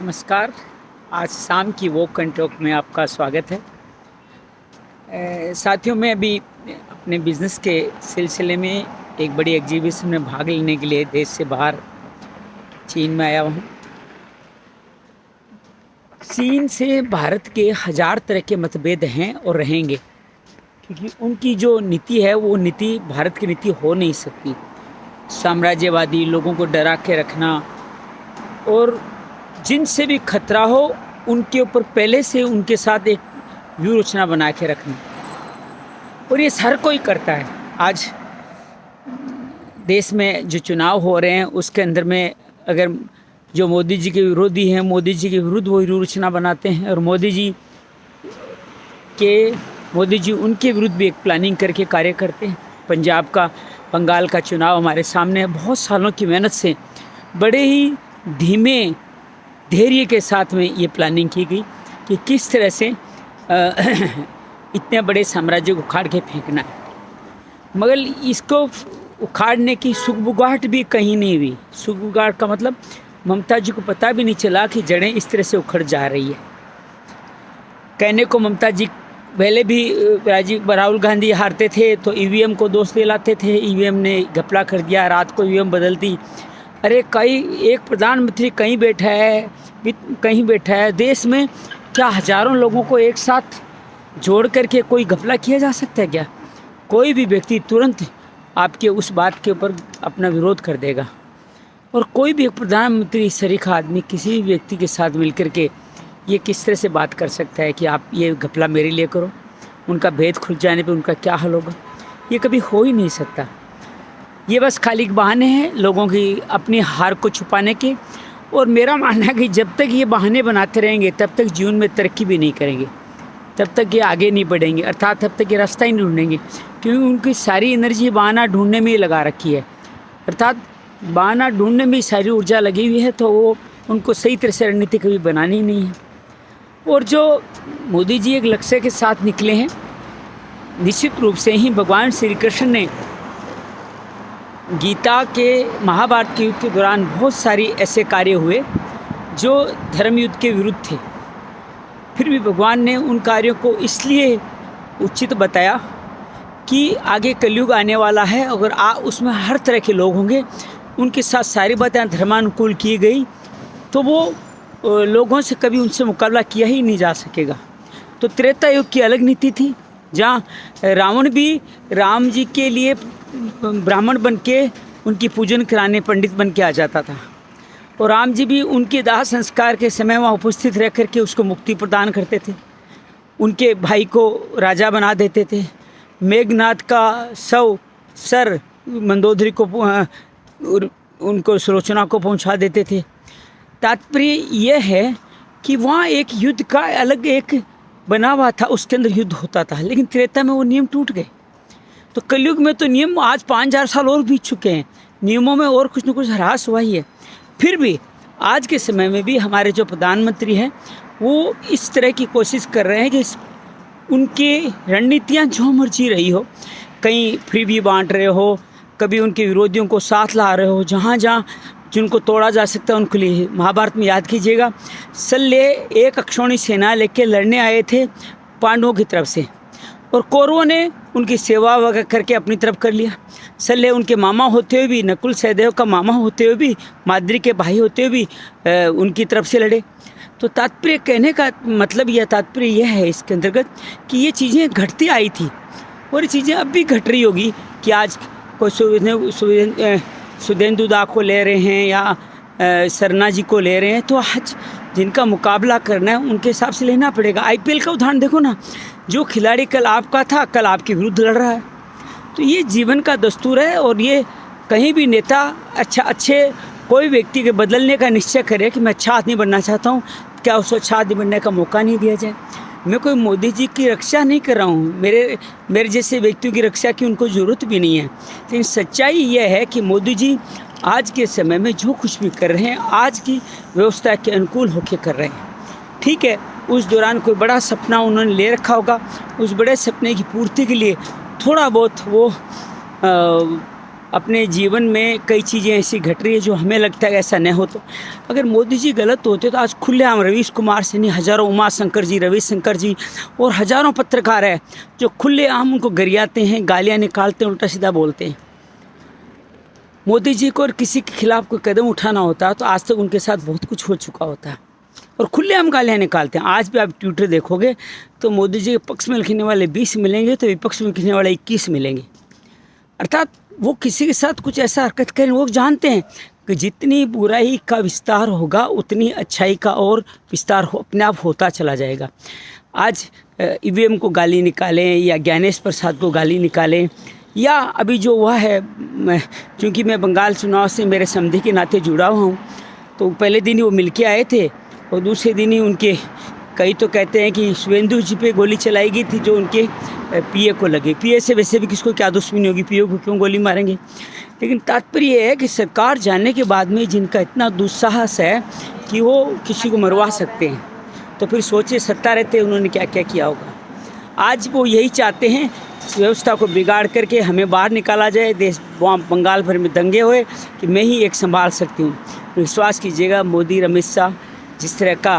नमस्कार। आज शाम की वॉक एंड टॉक में आपका स्वागत है। साथियों, मैं अभी अपने बिज़नेस के सिलसिले में एक बड़ी एग्जीबिशन में भाग लेने के लिए देश से बाहर चीन में आया हूँ। चीन से भारत के हज़ार तरह के मतभेद हैं और रहेंगे, क्योंकि उनकी जो नीति है वो नीति भारत की नीति हो नहीं सकती। साम्राज्यवादी लोगों को डरा के रखना और जिनसे भी खतरा हो उनके ऊपर पहले से उनके साथ एक व्यूह रचना बना के रखना, और ये हर कोई करता है। आज देश में जो चुनाव हो रहे हैं उसके अंदर में अगर जो मोदी जी के विरोधी हैं, मोदी जी के विरुद्ध वो व्यूह रचना बनाते हैं, और मोदी जी उनके विरुद्ध भी एक प्लानिंग करके कार्य करते हैं। पंजाब का, बंगाल का चुनाव हमारे सामने है। बहुत सालों की मेहनत से बड़े ही धीमे धैर्य के साथ में ये प्लानिंग की गई कि किस तरह से इतने बड़े साम्राज्य को उखाड़ के फेंकना है, मगर इसको उखाड़ने की सुगबुगाहट भी कहीं नहीं हुई। सुगबुगाहट का मतलब ममता जी को पता भी नहीं चला कि जड़ें इस तरह से उखड़ जा रही है। कहने को ममता जी पहले भी राहुल गांधी हारते थे तो ईवीएम को दोष दिलाते थे, ईवीएम ने घपला कर दिया, रात को ईवीएम बदल दी। अरे एक प्रधानमंत्री कहीं बैठा है देश में, क्या हज़ारों लोगों को एक साथ जोड़ करके कोई घपला किया जा सकता है क्या? कोई भी व्यक्ति तुरंत आपके उस बात के ऊपर अपना विरोध कर देगा, और कोई भी एक प्रधानमंत्री सरीखा आदमी किसी भी व्यक्ति के साथ मिलकर के ये किस तरह से बात कर सकता है कि आप ये घपला मेरे लिए करो? उनका भेद खुल जाने पे उनका क्या हल होगा? ये कभी हो ही नहीं सकता। ये बस खाली बहाने हैं लोगों की अपनी हार को छुपाने के, और मेरा मानना है कि जब तक ये बहाने बनाते रहेंगे तब तक जीवन में तरक्की भी नहीं करेंगे, तब तक ये आगे नहीं बढ़ेंगे, अर्थात तब तक ये रास्ता ही नहीं ढूंढेंगे, क्योंकि उनकी सारी एनर्जी बहाना ढूंढने में ही लगा रखी है। अर्थात बहाना ढूंढने में ही सारी ऊर्जा लगी हुई है, तो वो उनको सही तरह से रणनीति कभी बनानी ही नहीं है। और जो मोदी जी एक लक्ष्य के साथ निकले हैं, निश्चित रूप से ही भगवान श्री कृष्ण ने गीता के, महाभारत के युद्ध के दौरान बहुत सारी ऐसे कार्य हुए जो धर्म युद्ध के विरुद्ध थे। फिर भी भगवान ने उन कार्यों को इसलिए उचित बताया कि आगे कलयुग आने वाला है, अगर उसमें हर तरह के लोग होंगे, उनके साथ सारी बातें धर्मानुकूल की गई तो वो लोगों से कभी उनसे मुकाबला किया ही नहीं जा सकेगा। तो त्रेता युग की अलग नीति थी, जहाँ रावण भी राम जी के लिए ब्राह्मण बन के उनकी पूजन कराने पंडित बन के आ जाता था, और राम जी भी उनके दाह संस्कार के समय वहाँ उपस्थित रह कर के उसको मुक्ति प्रदान करते थे, उनके भाई को राजा बना देते थे। मेघनाथ का सर मंदोदरी को उनको सुलोचना को पहुँचा देते थे। तात्पर्य यह है कि वहाँ एक युद्ध का अलग एक बना हुआ था, उसके अंदर युद्ध होता था, लेकिन त्रेता में वो नियम टूट गए। तो कलयुग में तो नियम आज 5000 साल और बीत चुके हैं, नियमों में और कुछ न कुछ ह्रास हुआ ही है। फिर भी आज के समय में भी हमारे जो प्रधानमंत्री हैं वो इस तरह की कोशिश कर रहे हैं कि उनके रणनीतियाँ जो मर्जी रही हो, कहीं फ्री भी बांट रहे हो, कभी उनके विरोधियों को साथ ला रहे हो, जहाँ जहाँ जिनको तोड़ा जा सकता है उनके लिए। महाभारत में याद कीजिएगा, शल्य एक अक्षौणी सेना लेके लड़ने आए थे पांडवों की तरफ से, और कौरवों ने उनकी सेवा वगैरह करके अपनी तरफ कर लिया। शल्य उनके मामा होते हुए भी, नकुल सहदेव का मामा होते हुए भी, माद्री के भाई होते हुए भी उनकी तरफ से लड़े। तो तात्पर्य कहने का मतलब यह तात्पर्य यह है इसके अंतर्गत कि ये चीज़ें घटती आई थी और ये चीज़ें अब भी घट रही होगी कि आज कोई सुदेंदु दा को ले रहे हैं या सरना जी को ले रहे हैं, तो आज जिनका मुकाबला करना है उनके हिसाब से लेना पड़ेगा। आईपीएल का उदाहरण देखो ना, जो खिलाड़ी कल आपका था कल आपके विरुद्ध लड़ रहा है। तो ये जीवन का दस्तूर है, और ये कहीं भी नेता अच्छे कोई व्यक्ति के बदलने का निश्चय करे कि मैं अच्छा आदमी बनना चाहता हूँ, क्या उसको अच्छा आदमी बनने का मौका नहीं दिया जाए? मैं कोई मोदी जी की रक्षा नहीं कर रहा हूँ, मेरे जैसे व्यक्तियों की रक्षा की उनको ज़रूरत भी नहीं है। लेकिन सच्चाई यह है कि मोदी जी आज के समय में जो कुछ भी कर रहे हैं आज की व्यवस्था के अनुकूल होकर कर रहे हैं। ठीक है, उस दौरान कोई बड़ा सपना उन्होंने ले रखा होगा, उस बड़े सपने की पूर्ति के लिए थोड़ा बहुत वो अपने जीवन में कई चीज़ें ऐसी घट रही है जो हमें लगता है ऐसा नहीं हो। तो अगर मोदी जी गलत होते तो आज खुलेआम रवीश कुमार से नहीं, हज़ारों उमा शंकर जी, रविशंकर जी और हज़ारों पत्रकार हैं जो खुलेआम उनको गरियाते हैं, गालियाँ निकालते हैं, उल्टा सीधा बोलते हैं। मोदी जी को और किसी के खिलाफ कोई कदम उठाना होता तो आज तक उनके साथ बहुत कुछ हो चुका होता और खुलेआम गालियाँ निकालते हैं। आज भी आप ट्विटर देखोगे तो मोदी जी के पक्ष में लिखने वाले 20 मिलेंगे तो विपक्ष में लिखने वाले 21 मिलेंगे। अर्थात वो किसी के साथ कुछ ऐसा हरकत करें, वो जानते हैं कि जितनी बुराई का विस्तार होगा उतनी अच्छाई का और विस्तार अपने आप होता चला जाएगा। आज ईवीएम को गाली निकालें या ज्ञानेश प्रसाद को गाली निकालें या अभी जो हुआ है, क्योंकि मैं बंगाल चुनाव से मेरे समधी के नाते जुड़ा हुआ हूँ, तो पहले दिन ही वो मिल के आए थे और दूसरे दिन ही उनके कई तो कहते हैं कि शुभेंदु जी पे गोली चलाई गई थी जो उनके पीए को लगे। पीए से वैसे भी किसको क्या दुश्मनी होगी, पीए को क्यों गोली मारेंगे। लेकिन तात्पर्य ये है कि सरकार जानने के बाद में जिनका इतना दुस्साहस है कि वो किसी को मरवा सकते हैं, तो फिर सोचिए सत्ता रहते उन्होंने क्या क्या किया होगा। आज वो यही चाहते हैं व्यवस्था को बिगाड़ करके हमें बाहर निकाला जाए, देश वहाँ बंगाल भर में दंगे हुए कि मैं ही एक संभाल सकती हूँ। विश्वास कीजिएगा मोदी अमित शाह जिस तरह का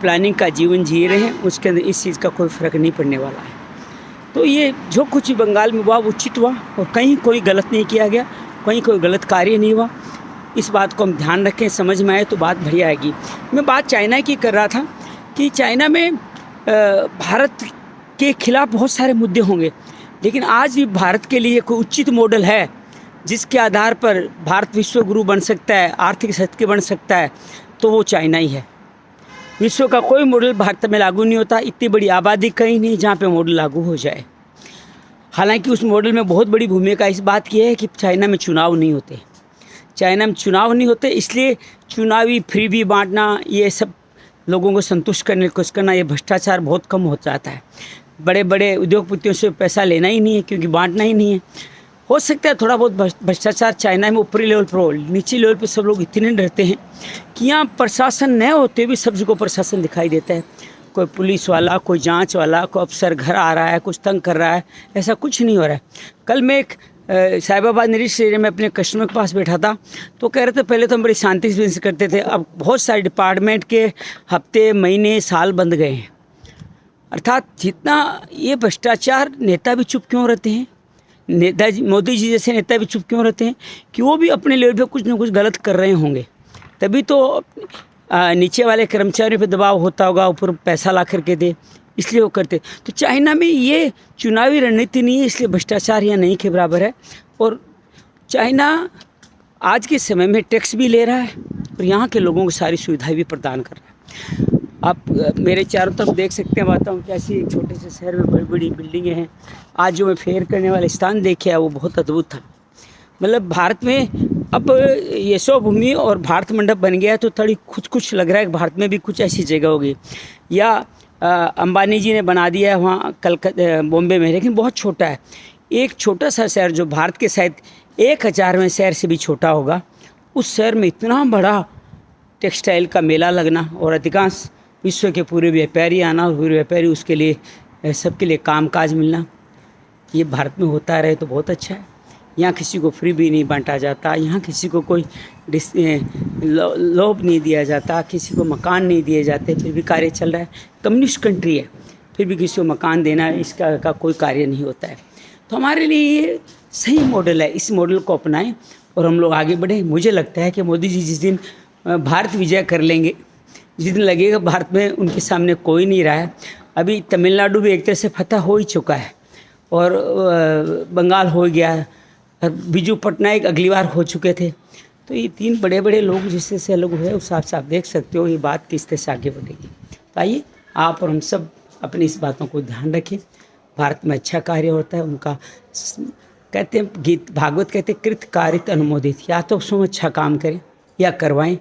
प्लानिंग का जीवन जी रहे हैं उसके अंदर इस चीज़ का कोई फ़र्क नहीं पड़ने वाला है। तो ये जो कुछ बंगाल में हुआ उचित हुआ और कहीं कोई गलत नहीं किया गया, कहीं कोई गलत कार्य नहीं हुआ। इस बात को हम ध्यान रखें, समझ में आए तो बात बढ़िया आएगी। मैं बात चाइना की कर रहा था कि चाइना में भारत के खिलाफ बहुत सारे मुद्दे होंगे, लेकिन आज भी भारत के लिए कोई उचित मॉडल है जिसके आधार पर भारत विश्व गुरु बन सकता है, आर्थिक शक्ति बन सकता है, तो वो चाइना ही है। विश्व का कोई मॉडल भारत में लागू नहीं होता, इतनी बड़ी आबादी कहीं नहीं जहाँ पे मॉडल लागू हो जाए। हालांकि उस मॉडल में बहुत बड़ी भूमिका इस बात की है कि चाइना में चुनाव नहीं होते। चाइना में चुनाव नहीं होते इसलिए चुनावी फ्रीबी बांटना, ये सब लोगों को संतुष्ट करने की कोशिश करना, ये भ्रष्टाचार बहुत कम हो जाता है। बड़े बड़े उद्योगपतियों से पैसा लेना ही नहीं है क्योंकि बांटना ही नहीं है। हो सकता है थोड़ा बहुत भ्रष्टाचार चाइना में ऊपरी लेवल पर हो, नीचे लेवल पर सब लोग इतने डरते हैं कि यहाँ प्रशासन न होते भी सब जगह प्रशासन दिखाई देता है। कोई पुलिस वाला, कोई जांच वाला, कोई अफसर घर आ रहा है, कुछ तंग कर रहा है, ऐसा कुछ नहीं हो रहा है। कल मैं एक साहिबाबाद निरीक्षण एरिया में अपने कस्टमर के पास बैठा था तो कह रहे थे पहले तो हम बड़ी शांति से बिजनेस करते थे, अब बहुत सारे डिपार्टमेंट के हफ्ते, महीने, साल बंद गए हैं। अर्थात जितना ये भ्रष्टाचार, नेता भी चुप क्यों रहते हैं, नेताजी मोदी जी जैसे नेता भी चुप क्यों रहते हैं कि वो भी अपने लेवल पे कुछ ना कुछ गलत कर रहे होंगे, तभी तो नीचे वाले कर्मचारियों पे दबाव होता होगा, ऊपर पैसा ला करके दे, इसलिए वो करते। तो चाइना में ये चुनावी रणनीति नहीं है, इसलिए भ्रष्टाचार यहाँ नहीं के बराबर है। और चाइना आज के समय में टैक्स भी ले रहा है और यहाँ के लोगों को सारी सुविधाएं भी प्रदान कर रहा है। आप मेरे चारों तरफ देख सकते हैं, बताऊँ कैसी एक छोटे से शहर में बड़ी बड़ी बिल्डिंगें हैं। आज जो मैं फेयर करने वाले स्थान देखे है वो बहुत अद्भुत था। मतलब भारत में अब यशोभूमि और भारत मंडप बन गया है तो थोड़ी कुछ लग रहा है कि भारत में भी कुछ ऐसी जगह होगी। या अंबानी जी ने बना दिया है वहाँ कलकत्ता, बॉम्बे में, लेकिन बहुत छोटा है। एक छोटा सा शहर जो भारत के शायद 1000वें शहर से भी छोटा होगा, उस शहर में इतना बड़ा टेक्सटाइल का मेला लगना और अधिकांश विश्व के पूरे व्यापारी आना और पूरे व्यापारी उसके लिए सबके लिए कामकाज मिलना, ये भारत में होता रहे तो बहुत अच्छा है। यहाँ किसी को फ्री भी नहीं बांटा जाता, यहाँ किसी को कोई लोभ नहीं दिया जाता, किसी को मकान नहीं दिए जाते, फिर भी कार्य चल रहा है। कम्युनिस्ट कंट्री है फिर भी किसी को मकान देना इसका का कोई कार्य नहीं होता है। तो हमारे लिए ये सही मॉडल है, इस मॉडल को अपनाएं और हम लोग आगे बढ़ें। मुझे लगता है कि मोदी जी जिस दिन भारत विजय कर लेंगे, जिस दिन लगेगा भारत में उनके सामने कोई नहीं रहा है, अभी तमिलनाडु भी एक तरह से फतह हो ही चुका है और बंगाल हो गया, बिजू पटनायक अगली बार हो चुके थे, तो ये 3 बड़े बड़े लोग जिससे से अलग हुए, उस हिसाब से आप देख सकते हो ये बात किस तरह से आगे बढ़ेगी। तो आइए आप और हम सब अपनी इस बातों को ध्यान रखें। भारत में अच्छा कार्य होता है, उनका कहते हैं गीत भागवत कहते हैं कृत कारित अनुमोदित, या तो उसमें अच्छा काम करें या करवाएं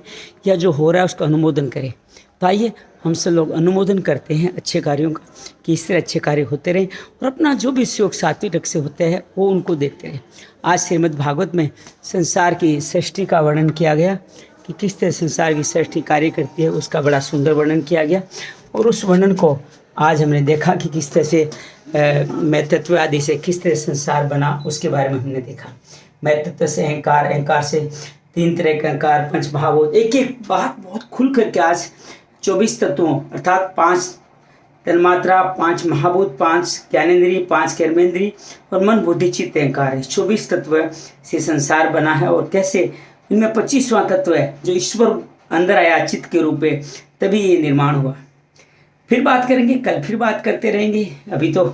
या जो हो रहा है उसका अनुमोदन करें। तो आइए हम सब लोग अनुमोदन करते हैं अच्छे कार्यों का कि इस तरह अच्छे कार्य होते रहें और अपना जो भी सहयोग सात्विक ढंग से होते हैं वो उनको देखते रहें। आज श्रीमद् भागवत में संसार की सृष्टि का वर्णन किया गया कि किस तरह संसार की सृष्टि कार्य करती है, उसका बड़ा सुंदर वर्णन किया गया और उस वर्णन को आज हमने देखा कि किस तरह से मैं तत्व आदि से किस तरह संसार बना, उसके बारे में हमने देखा। मैं तत्व से अहंकार, अहंकार से 3 तरह के अहंकार, पंच भावों, एक एक बात बहुत खुल करके आज 24 तत्वों अर्थात 5 तन्मात्रा, 5 महाभूत, 5 ज्ञानेंद्रिय, 5 कर्मेंद्रिय और मन बुद्धि चित्त अहंकार है। 24 तत्व से संसार बना है और कैसे इनमें 25वां तत्व है जो ईश्वर अंदर आया चित्त के रूप में, तभी ये निर्माण हुआ। फिर बात करेंगे, कल फिर बात करते रहेंगे। अभी तो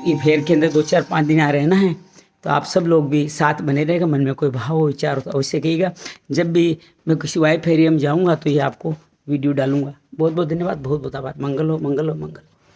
ये फेर के अंदर 2-4-5 दिन यहाँ रहना है, तो आप सब लोग भी साथ बने रहेगा। मन में कोई भाव हो, विचार हो तो अवश्य कहिएगा। जब भी मैं किसी वाई फेरियम जाऊँगा तो ये आपको वीडियो डालूंगा। बहुत बहुत धन्यवाद, बहुत बहुत आभार। मंगल हो, मंगल हो, मंगल।